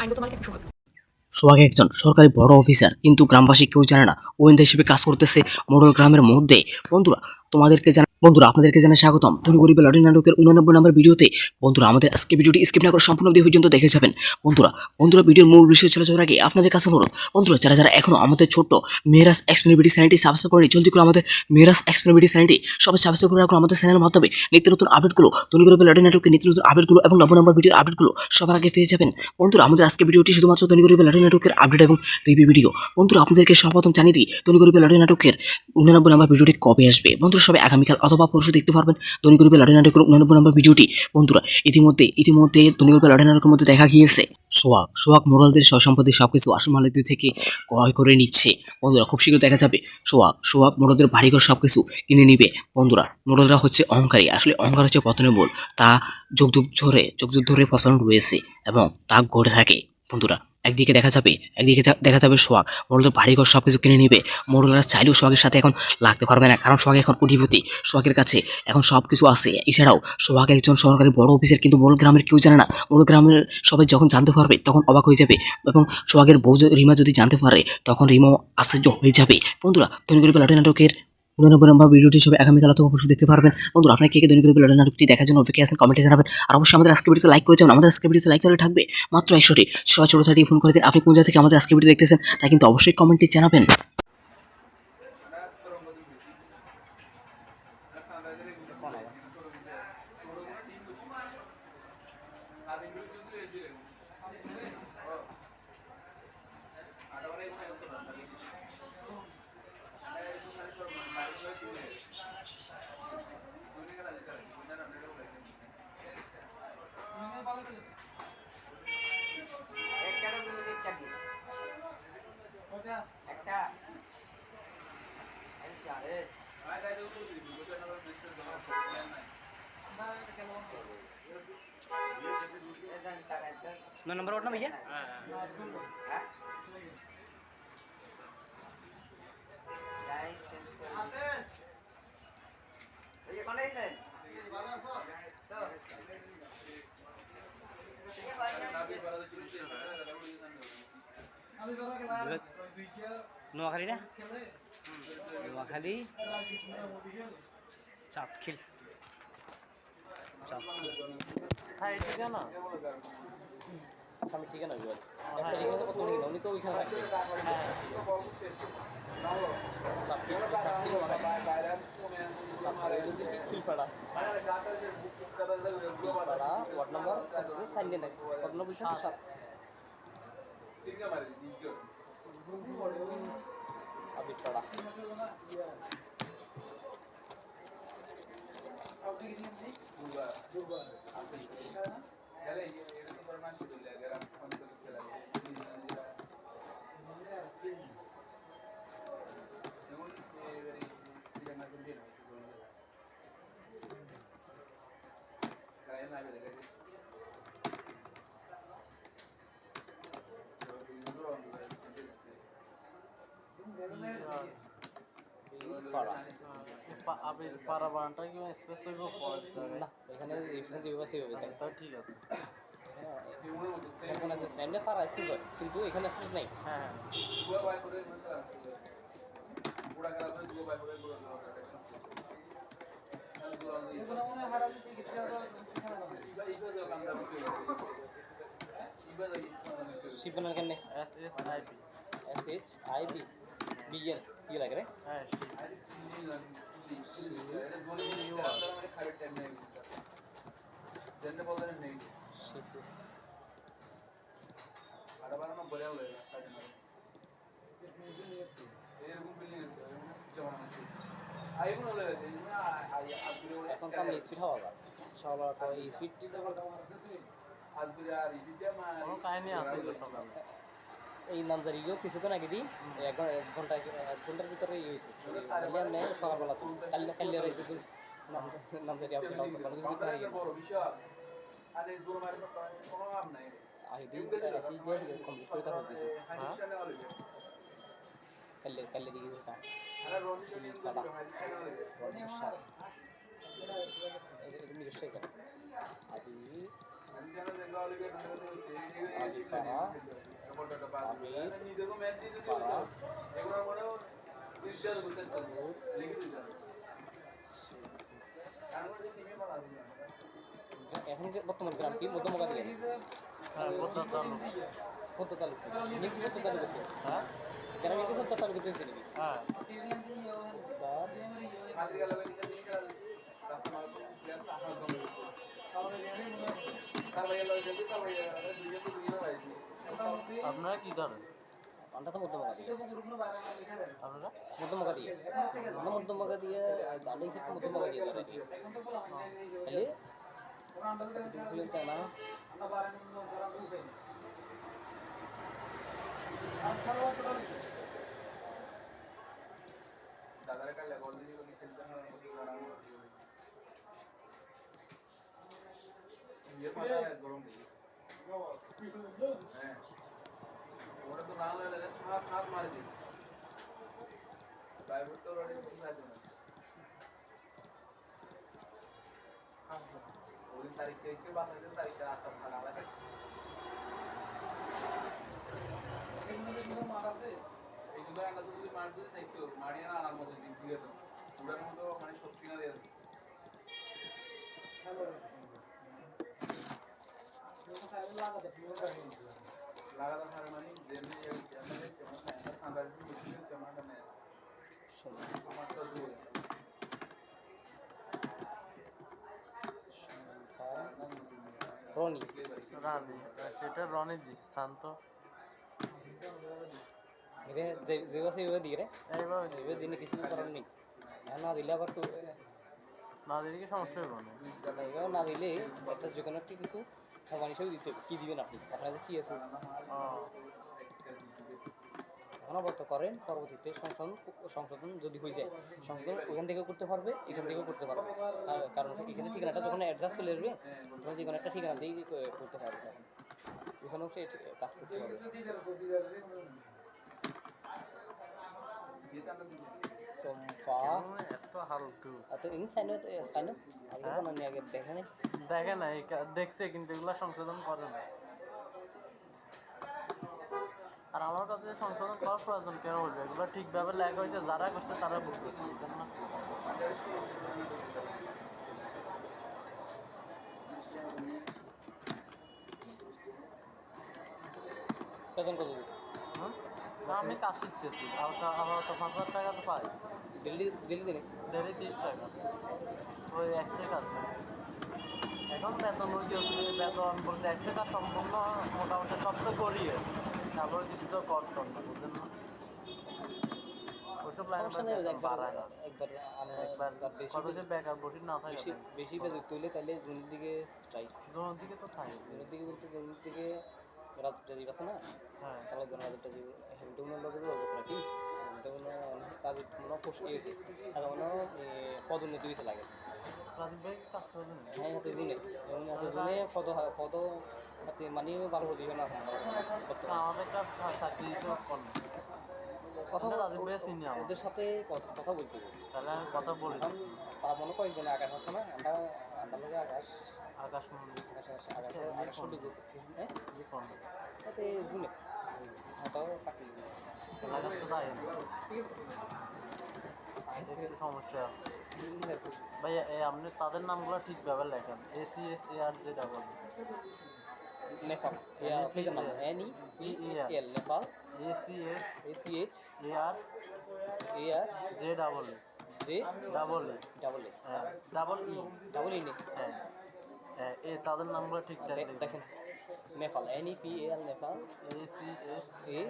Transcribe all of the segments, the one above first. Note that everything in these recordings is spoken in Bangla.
আইনগত মালিক এখন সোহাগ। সোহাগ একজন সরকারি বড় অফিসার, কিন্তু গ্রামবাসী কেউ জানে না গোয়েন্দা হিসেবে কাজ করতেছে মোড়ল গ্রামের মধ্যে। বন্ধুরা আপনাদেরকে জানাই স্বাগতম ধনী গরিবের লটারি নাটকের 89 নম্বর ভিডিওতে। বন্ধুরা আমাদের আজকে ভিডিওটি স্কিপ না করে সম্পূর্ণ ভিডিও পর্যন্ত দেখে যাবেন। বন্ধুরা ভিডিওর মূল বিষয় চলে যাওয়ার আগে আপনাদের কাছে অনুরোধ, বন্ধুরা যারা যারা এখনো আমাদের ছোট্ট মেরাজ এক্সপ্লেনেবিলিটি চ্যানেলটি সাবস্ক্রাইব করেনি, জলদি করে আমাদের মেরাজ এক্সপ্লেনেবিলিটি চ্যানেলটি সবাই সাবস্ক্রাইব করে রাখুন। আমাদের চ্যানেলের মাধ্যমে নিত্য নতুন আপডেটগুলো, ধনী গরিবের লটারি নাটকের নিত্য নতুন আপডেটগুলো এবং 90 নম্বর ভিডিওর আপডেটগুলো সবার আগে পেয়ে যাবেন। বন্ধুরা আমাদের আজকে ভিডিওটি শুধুমাত্র ধনী গরিবের লটারি নাটকের আপডেট এবং রিভিউ ভিডিও। বন্ধুরা আপনাদেরকে সর্বপ্রথম জানিয়ে দিই ধনী গরিবের লটারি নাটকের 89 নম্বর ভিডিওটি কবে আসবে। বন্ধুরা সবাই আগামীকাল অথবা পরশু দেখতে পারবেন ধনী গরিবের লটারি নাটকের 89 নম্বর ভিডিওটি। বন্ধুরা ইতিমধ্যে ধনী গরিবের লটারি নাটকের মধ্যে দেখা গিয়েছে সোহাগ মোড়লদের সয়-সম্পত্তি সবকিছু আসল মালিকদের থেকে ক্রয় করে নিচ্ছে। বন্ধুরা খুব শীঘ্র দেখা যাবে সোহাগ মোড়লদের বাড়িঘর সবকিছু কিনে নিবে। বন্ধুরা মোড়লরা হচ্ছে অহংকারী, আসলে অহংকার হচ্ছে পতনের মূল। তা যুগ যুগ ধরে ফসল রয়েছে এবং তা ঘটে থাকে। বন্ধুরা একদিকে দেখা যাবে সোহাগ মোড়লদের বাড়িঘর সবকিছু কিনে নিবে। মোড়লরা চাইলেও সোহাগের সাথে এখন লাগতে পারবে না, কারণ সোহাগ এখন কোটিপতি, সোহাগের কাছে এখন সবকিছু আছে। এছাড়াও সোহাগ একজন সরকারি বড় অফিসার, কিন্তু মোড়ল গ্রামের কেউ জানে না। মোড়ল গ্রামের সবাই যখন জানতে পারবে তখন অবাক হয়ে যাবে, এবং সোহাগের বউ রিমা যদি জানতে পারে তখন রিমাও আশ্চর্য হয়ে যাবে। বন্ধুরা ধনী গরিবের লটারি নাটকের 89 নম্বর ভিডিওটি সবাই আগামীকাল অথবা পরশু দেখতে পারবেন। বন্ধুরা আপনারা কে ধনী গরিবের লটারি নাটকটি দেখার জন্য অপেক্ষায় আছেন কমেন্টে জানাবেন। আর অবশ্যই আমাদের আজকে ভিডিওতে লাইক করে যাবেন। আমাদের আজকে ভিডিওতে লাইক তাহলে থাকবে মাত্র 100টি। সবাই ছোট সাইডে ফোন করে দিন আপনি কোন জায়গা থেকে আমাদের আজকে ভিডিও দেখতেছেন, তা কিন্তু অবশ্যই কমেন্টে জানাবেন। नौ नंबर और ना भैया নোয়াখালী না নোয়াখালী চাটখিল হ্যাঁ এই ঠিকানা স্বামী ঠিকানা কত মনে কিনা উনি তো ওইখানে রাখবে। খিলপাড়া ওয়ার্ড নাম্বার কত সাইন কত নম্বর বলছেন? 7 আবিরপাড়া। আবির পাড়া বানানটা কি স্পেস হইব না এখানে যেভাবে সেভাবে তাই তা ঠিক আছে। এখন আছে সাইনটা পাড়া আছে কিন্তু এখানে আছে নাই। হ্যাঁ শিবনার কেন SHIB বিএন কি লাগে রে? হ্যাঁ এখন তো আমি স্পিড হওয়া সবার তো স্পিড কোনো কাহিনী আছে তো সকালে এই নামজারিও কিছুক্ষণ আগে দিই এক ঘন্টার ভিতরে ইয়ে হয়েছে সকালবেলা কাল্লি নামজারি কাল্লি দিকে আদি আলিপাড়া এখন বর্তমান গ্রামটি মধ্যমগা দিয়ে হ্যাঁ পদ্মা চালু পদ্মা তালুক নিমকি পদ্মা তালুক হচ্ছে হ্যাঁ গ্রামে কি পদ্মা তালুক হচ্ছে নাকি হ্যাঁ আপনারা কি ধরেন পানটা তো মধ্যমগা দিয়ে আপনারা মধ্যমগা দিয়ে আমরা মধ্যমগা দিয়ে দাঁড়িয়ে সেটা মধ্যমগা দিয়ে ধরে তাহলে না দাদার কাছে গল্লি গল্লি খেলতে হয় ये पता है गरम है ওটা তো রান হয়ে গেছে সাত সাত মারে দিই প্রাইভেট তো অলরেডি বুঝতে পারছো না ওই তারিখ থেকে বাসাতে তারিখটা 8টা ভাড়া লাগে এই দুটো আন্ডা তো যদি মার দিতে দেখছো মারিয়া না আনার মতো দিন ঠিক আছে ওটার মতো মানে শক্তি না দিয়ে লাগাতে পারে মানে যেমনি ঠান্ডা আমার তো রনি রানি সেটা রনি দিস শান্ত রে যে বাসে এভাবে দিয়ে রে এইভাবে এভাবে দিনে কিছু করার নেই না দিলে আবার না দিলে কি সমস্যা হবে না এভাবে না দিলে একটা যে কোনো একটা কিছু সমান হিসেবে দিতে হবে কী দিবেন আপনি আপনার কাছে কী আছে অনবরত করেন পরবর্তীতে সংশোধন যদি হয়ে যায় সংশোধন ওখান থেকেও করতে পারবে এখান থেকেও করতে পারবে কারণ এখানে ঠিকানাটা যখন অ্যাডজাস্ট চলে আসবে তখন যে কোনো একটা ঠিকানা দিয়েই করতে পারবে তখন ওখানেও সে কাজ করতে পারবে সম্পা এত হালতু তো ইন সাইন সাইন আগে বানানি আগে দেখে নেই দেখে না দেখছে কিন্তু এগুলা সংশোধন করে না আর আমার কাছে সংশোধন করার প্রয়োজন কেন বলবে এগুলো ঠিকভাবে লেখা হয়েছে যারা করছে তারা বুঝতেছে না বেতন কত আমি কাজ শিখতেছি আমার তো 5,000 টাকা তো পাই ডেলি ডেলি দিনে ডেলি 30 টাকা ওই একশো কাজ এখন বেতন বেতন বলতে একশো কাজ সম্পূর্ণ মোটামুটি সব তো করিয়ে তারপরে কিছু তো করতাম না বুঝলেন না ওসব একবার কত যে বেকার বসে না থাকে বেশি বেতন তুলে তাহলে জুনের দিকে চাই জোনের দিকে তো চাই জুনের দিকে বলতে জুনের দিকে রাজুটা জীব আছে না হ্যাঁ তাহলে রাজুটা জীব হেমটুমনের লোক নাকি তাদের মনে হয় পোস্ট হয়েছে আর মনে হয় পদোন্নতি হয়েছে লাগে রাজীব ভাই কাজ করবেন হ্যাঁ হাতে দিনে এবং হাতে দিনে পদ হাতে মানে ভালো দিবে না আমাদের কাজ চাকরি তো কম কথা রাজীব ভাই সিনিয়র ওদের সাথে কথা বলতে হবে তাহলে আমি কথা বলি তার মনে কয়েকজন আকাশ আছে না আমরা লোকে আকাশ আকাশ মন্দির আকাশ হ্যাঁ তাতে গুনে হয়তো চাকরি এলাকার তো যাই সমস্যা আছে ভাই আপনি তাদের নামগুলো ঠিকভাবে লেখেন ACSARJEE নেপাল পেজের নাম NEPAL নেপাল ACSARJEE হ্যাঁ ডাবল ই ডাবল ই হ্যাঁ এ তাদের নামগুলো ঠিকঠাক দেখেন নেপাল NEPAL নেপাল ACSAR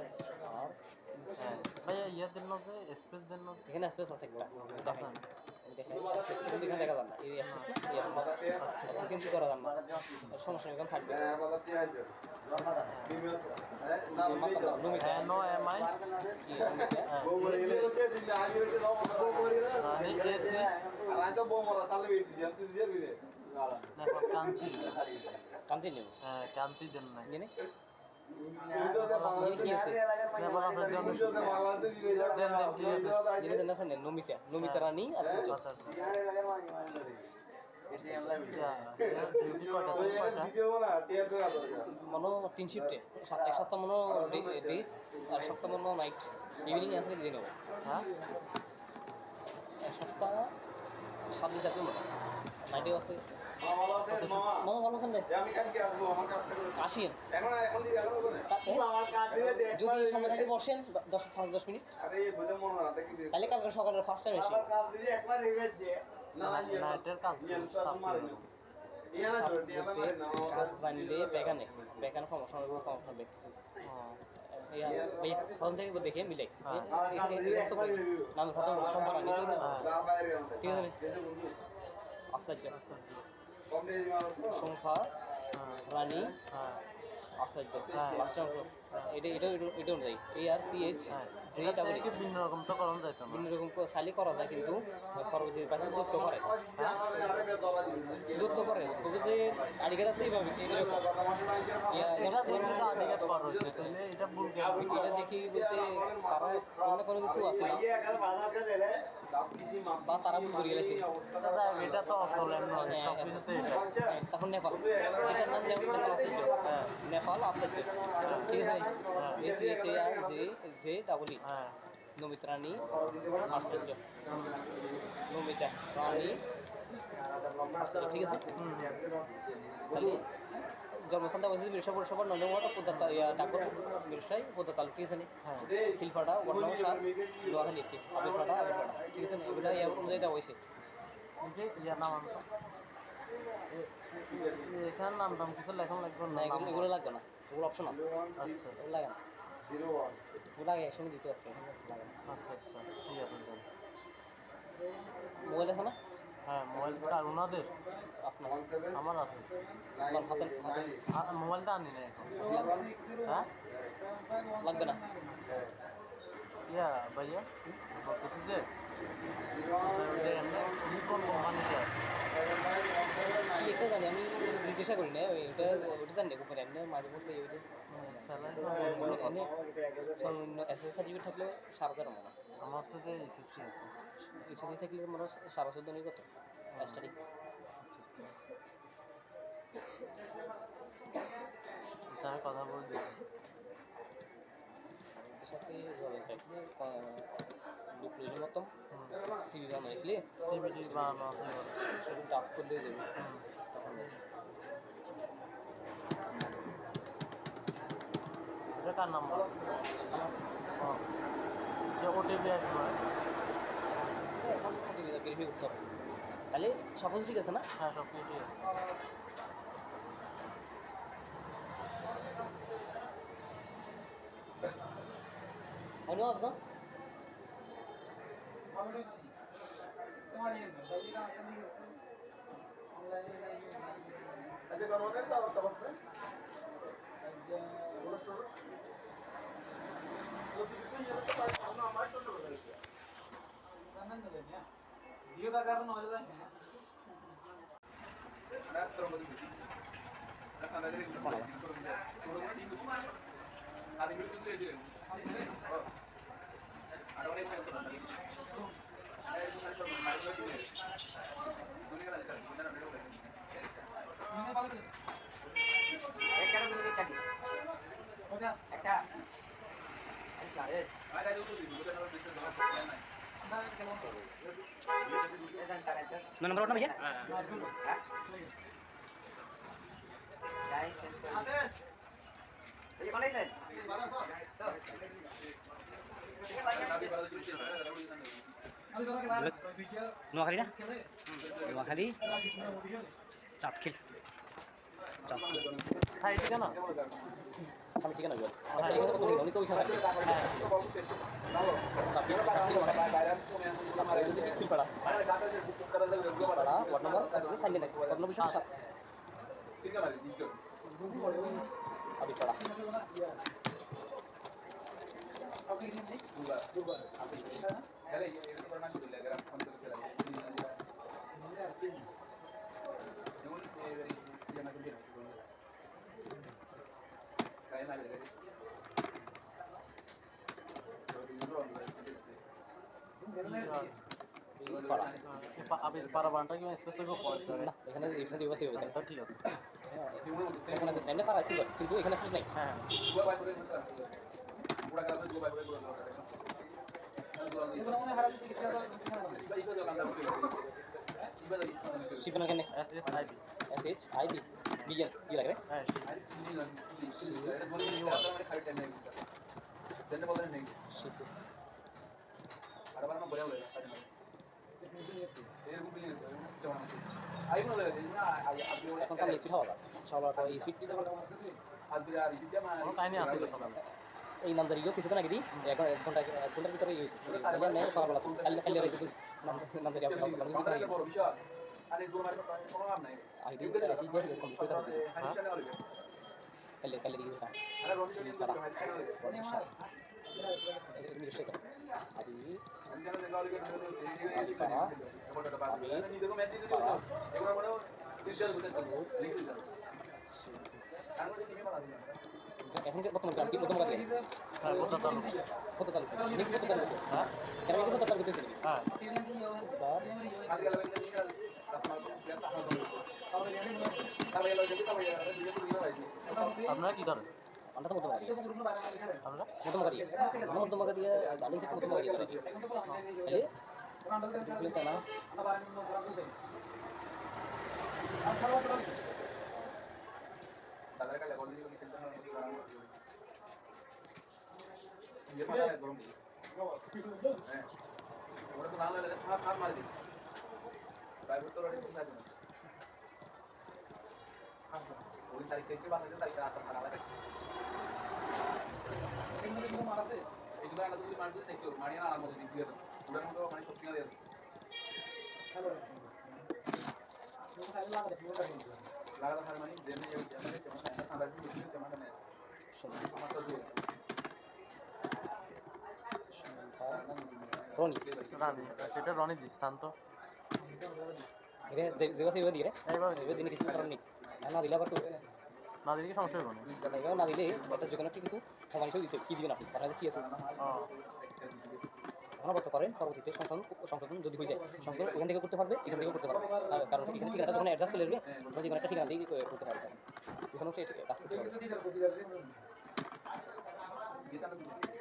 আর হ্যাঁ ভাইয়া ইয়ে দেন না যে স্পেস দেন না এখানে স্পেস আছে একটা দেখেন দেখেন স্পেস কিন্তু এখানে দেখা যান না এই স্পেস স্পেস কিন্তু করা যান না সমস্যা এখানে থাকবে নো এমআই কান্তি নেব হ্যাঁ কান্তি দেন না জেনে কি আছে নমিতা রানী আছে আচ্ছা ডিউটি কয়টা থেকে কয়টা? মনে 3 শিফটে, এক সপ্তাহ মনে ডে আর সপ্তাহ মনে নাইট, ইভিনিং আছে দিন নেবো। হ্যাঁ এক সপ্তাহ 7 দিন 7 দিন মতো নাইটেও আছে। মামা ভালো আছেন রে? আসিয়েন যদি সময় থাকে বসেন 5-10 মিনিট, তাহলে কালকে সকালের ফার্স্ট টাইম এসে নাইটের কাজ কাজ জানলে বেকানে সমস্যা কিছু প্রথম থেকে দেখে মিলাই নাম প্রথম সোমবার আনি ঠিক আছে আশ্চর্য সংখ্যা রানী আশ্চর্য লাস্ট অংশ এটা অনুযায়ী ARCH যে ডাবল কি ভিন্ন রকম তো করা যায় না। বিভিন্ন রকম সাইলি করা যায়, কিন্তু পরবর্তী পাশে দূরত্ব করে তবে যে আড়িঘাট আছে এইভাবে এটা দেখলে তো আদিঘাট পার হচ্ছে, তাহলে এটা ভুল কেন? এটা দেখি বলতে তারা অন্য কোনো কিছু আছে না বা তারা ভুল করে গেছে। দাদা এটা তো আসলে নয়, সব কিছুতে এটা। তখন নেপাল, এটার নাম নেপাল আশ্চর্য। নেপাল আশ্চর্য ঠিক আছে। ACHARJ হ্যাঁ নমিতা রানী আশ্চর্য, নমিতা রানী আশ্চর্য ঠিক আছে। তাহলে জন্মস্থানটা বলছি মিরসা পৌরসভার নন্দনঘাটা পদ্মা ডাকঘর মিরসাই পদ্মা তালুক ঠিক আছে নি। খিলফাটা ওয়ার্ড নম্বর 7 লোহাখালী আবিরফাটা ঠিক আছে। এগুলো অনুযায়ী দেওয়া হয়েছে। ইয়া নাম আনতো এখানে নাম টাম কিছু লেখন লাগবে না, না? এগুলো লাগবে না, এগুলো অপশন আচ্ছা এগুলো লাগে না, ওগুলো আগে একসঙ্গে দিতে হবে, লাগে না। আচ্ছা আচ্ছা ঠিক আছে যান। মোবাইল আছে না হ্যাঁ মোবাইল কার ওনাদের? আপনার? আমার আছে। আপনার হাতে মোবাইলটা আনি না এখন। হ্যাঁ লাগবে না। ইয়া ভাইয়া বলতেছি যে উনি কোন কোম্পানিতে আছে? এটা জানি আমি, জিজ্ঞাসা করি না ওইটা জানি না এমনি মাঝে মধ্যে ওইটা এনে সর্বনিম্ন SSC সার্টিফিকেট থাকলে 7,000 মনে হয়। আমার হচ্ছে যে এসএসসি আছে। HSC থাকলে মনে হয় 14,500 নেই কত স্টাডি। স্যারের কথা বলে দিচ্ছি। ওদের সাথে থাকলে দুপুরের মতন সিবি বানানো দেখলে সিবিটি বানানো আছে এবার। শুধু ডাক করলে দেবে তখন এটা কার নাম্বার? ও যে ওটিপি আসবে। এখন ভেরিফাই করতে হবে। তাহলে সব ঠিক আছে না? হ্যাঁ সব কিছু ঠিক আছে। অনুভব তো nomor berapa ya? Noakhali na? Noakhali? Chapkil. স্থায়ী ঠিকানা? Sama chicken aja. Asal itu betul ini tuh ikan. Tapi itu kecil pada. Pada warna nomor itu sanjana. Warna nomor 7. Abi pada. পারাবানটা কি স্পেসিফিক পয়েন্ট না এখানে দুই বাসই হবে তা ঠিক আছে। এখানে আছে সাইনে পারা আছে কিন্তু এখানে স্পেস নাই। হ্যাঁ দুটো বাই করে পুরা গেল দুটো বাই করে পুরো এগুলো মনে হারা দিতে शिपन के SSIB SHIP बिगन ये लग रहा হ্যাঁ है शिप এখন তো স্পিড হওয়া যায় সবার তো স্পিড কোনো কাহিনী আছে সকালে এই নামদারিও কিছুক্ষণ আগে দিই এখন 1 ঘন্টার ভিতরে ইউজ তাহলে নেই সকাল বেলা কাল রেখে নামদারি আপনি আইডি আসি যে কম্পিউটার হবে কাল দিকে দিটা এখন বর্তমান গ্রাম কি মধ্যম কাজ হ্যাঁ কোথা চালু কত তালুক কত তালুক হ্যাঁ কেন কত তালুক দিয়েছেন হ্যাঁ আপনারা কি করেন আমরা তো মধ্যম কাজ আপনারা মধ্যম কাজ দিয়ে গাড়ি থেকে মধ্যম কাজ করে তাহলে তো না রনি রানি সেটা রনি দিচ্ছান তো এটা যেবা সেবা দিয়ে রে এইভাবে এবার দিনে কিছু কারণ নেই না দিলে আবার না দিলে কি সমস্যা হবে না এবার না দিলে একটা যেকোনো কিছু সমান হিসেবে দিতে কি দিবেন আপনি আপনার কি আছে ধন্যবাদ করেন পরবর্তীতে সংশোধন যদি হয়ে যায় সংশোধন ওখান থেকে করতে পারবে এখান থেকেও করতে পারবে কারণ এখানে ঠিকানাটা যখন অ্যাডজাস্ট চলে আসবে তখন যে কোনো একটা ঠিকানা দিয়ে করতে পারবে ওখানেও সে কাজ করতে পারবে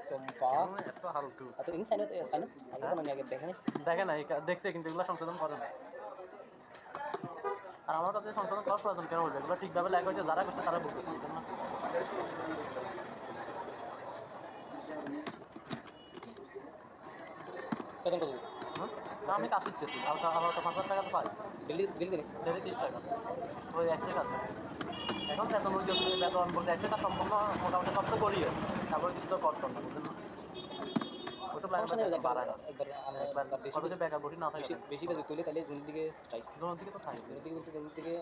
সোমপা এত হালতু আচ্ছা ইন সাইন সাইন আমি কোনো আগে দেখেন দেখে না দেখছে কিন্তু এগুলো সংশোধন করে না আর আমার কাছে সংশোধন করার প্রয়োজন কেন বলবে এগুলো ঠিকভাবে লেখা হয়েছে যারা করছে তারা বলতেছে এই জন্য বেতন কত তা আমি কাজ শিখতেছি হালকা হালকা 5,000 টাকা তো পাই দিল্লি দিল্লি দিনে ডেলি 30 টাকা ওই একশো কাজ এখন বেতন ওই বেতন বলতে একশো কাজ সম্পূর্ণ মোটামুটি সব তো করি তারপরে কিছু তো করতাম না বুঝলেন ওসব লাইন বাড়ায় একবার বেশি বেশি ব্যাকআপ বডি না থাকে বেশি বেশি তুলে তাহলে দুই দিকে স্ট্রাইক দুটোর দিকে তো থাকে দুই দিকে বলতে দুই দিকে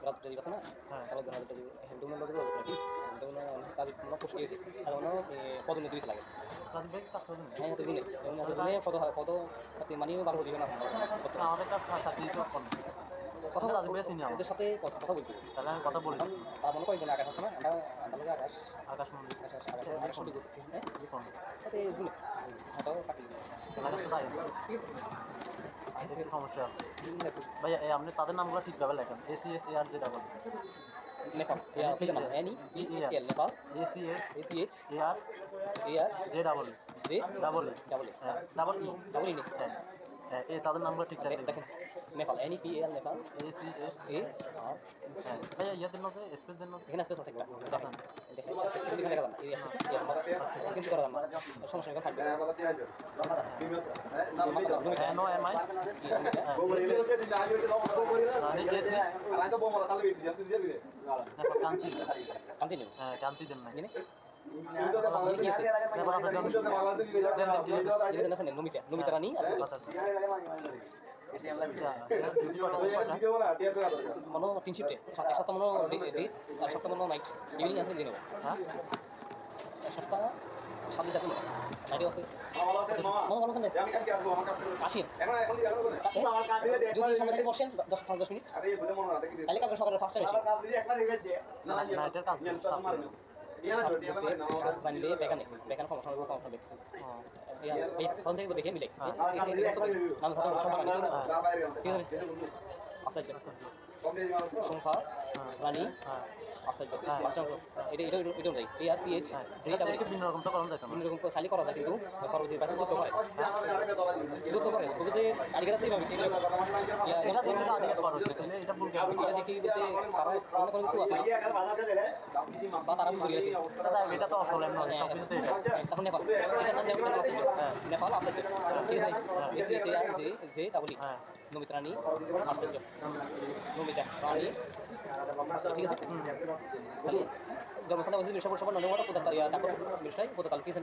রাত তৈরি আছে না হ্যাঁ তাহলে ধরা যেতে হ্যান্ডুমের লোক নাকি হ্যান্ডুমের কাজ কোনো পোস্ট গিয়েছে আর কোনো পদোন্নতি হয়েছে লাগে রাজীব ভাই কাজ করেন হ্যাঁ তো দিনে এবং এতদিনে কত মানিও ভালো দিবে না আমাদের কাজ থাকলে তো কথা বলা রাজীব ভাই সিনিয়র ওদের সাথে কথা বলতে হবে তাহলে আমি কথা বলি তার মনে কয়েকদিন আকাশ আছে না আমরা আকাশ আকাশ মন্দির আকাশ শুরু করতে হ্যাঁ লিখন তাতে গুলো হাঁটাও চাকরি এদের সমস্যা আছে ভাইয়া আপনি তাদের নামগুলো ঠিকভাবে লেখেন ACSAR যে ডাবল নেপাল নাম এনি এল নেপাল ACSAR AR যে ডাবল জে ডাবল ডাবল হ্যাঁ ডাবল ডাবল ই হ্যাঁ হ্যাঁ এই তাদের নামগুলো ঠিকঠাক দেখেন Nepal NEPAL Nepal ACSAR AR হ্যাঁ ভাইয়া ইয়ে দিন আছে স্পেস দিন আছে এখানে স্পেস আছে একটা দেখেন দেখেন স্পেস এখানে দেখা যাবে না এই স্পেস কিন্তু করা যাবে না সমস্যা নেই থাকবে হ্যাঁ নো এমআই কান্তি নেই হ্যাঁ কান্তি দেন না জানি কি আছে এখানে আছে নমিতা রানী আছে মনো 3 শিফটে এক সপ্তাহ মনো ডে আর সপ্তাহ মনো নাইট ইভিনিং আছে দিন হ্যাঁ এক সপ্তাহ সামনে যাতে নাইটও আছে মনো ভালো আছে আসি যদি সময় থেকে বসেন 10 মিনিট তাহলে কালকে সকালে ফার্স্ট টাইম এসে নাইটের কাজ জানলে বেকানে সমস্যা হবে সমস্যা দেখছি ফোন থেকে দেখে মিলে নাম কথা সবার আগে ঠিক আছে আচ্ছা সংখ্যা রানী আশ্চর্য পাঁচটা অঙ্ক এটা এটা এটা অনুযায়ী ARCH যেটা বিভিন্ন রকম তো করা যায় না। বিভিন্ন রকম সালি করা যায় কিন্তু পরবর্তী পাশে করতে পারে করতে পারে তবে যে কারিগর আছে এইভাবে এটা দেখলে তো আগে খরচ হচ্ছে তাহলে এটা ভুল কেন? এটা দেখি বলতে কারো অন্য কোনো কিছু আছে বা তারা ভুল করেছে এটা তো আসলে নয় সব কিছুতে এটা। তখন নেপাল এটার নাম নেপাল আছে নেপাল আছে ঠিক আছে ACHAR যে ডাবল ই হ্যাঁ নমিতা রানী আশ্চর্য নমিতা রানী ঠিক আছে তাহলে জন্মস্থান বলছি মিশা সবার নন্দমাটা কোথায় ডাকর মিশাই কোথায় তালুক আছে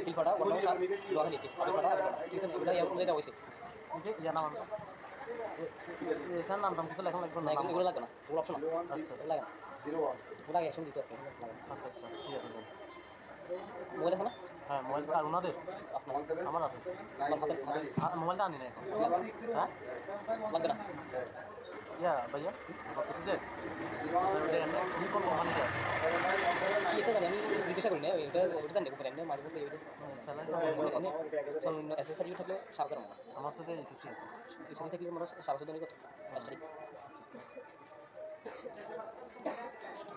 তিলফাটা বর্তমান সার লোহালি আদিফাটা ঠিক আছে এগুলো ইয়ার অনুযায়ী হয়েছে জানা মানে এখানে নাম টাম কিছু লেখা লাগবে না না। এগুলো লাগবে না ওগুলো অপশন লাগে না ওগুলো আগে অ্যাকশন দিতে হবে আচ্ছা আচ্ছা ঠিক আছে বল। মোবাইল আছে না হ্যাঁ মোবাইল কার ওনাদের আপনার আমার আছে। আপনার হাতে হাতে মোবাইলটা আনি না এখন। হ্যাঁ লাগবে না ইয়া ভাইয়া বলতেছি যে তুমি কোন কোম্পানি যায়? কি এটা জানি আমি জিজ্ঞাসা করি না এটা ওটা জানি উপরে এমনি মাঝে মধ্যে এটা এমনি সর্বনিম্ন এসএসআর থাকলে সাবধান না আমার তো এসেছি এই সাথে থাকলে আমরা সাবধান কত স্টাডি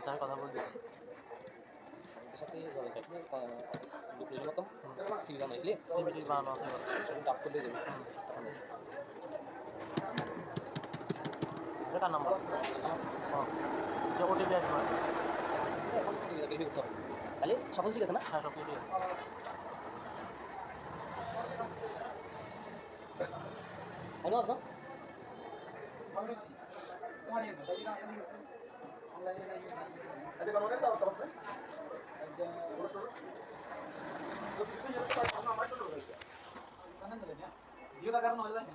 যার কথা বলছি এর সাথে দুপুরের মতো সিভি বানাই দিলে সিবিটি বানানো আছে ডাক করে দেবে এটা নাম্বার যে ওটিপি আসবে তাহলে সকাল ঠিক আছে না হ্যাঁ সব কিছু ঠিক আছে। আমি একদম জিও কারণ হয়ে যায়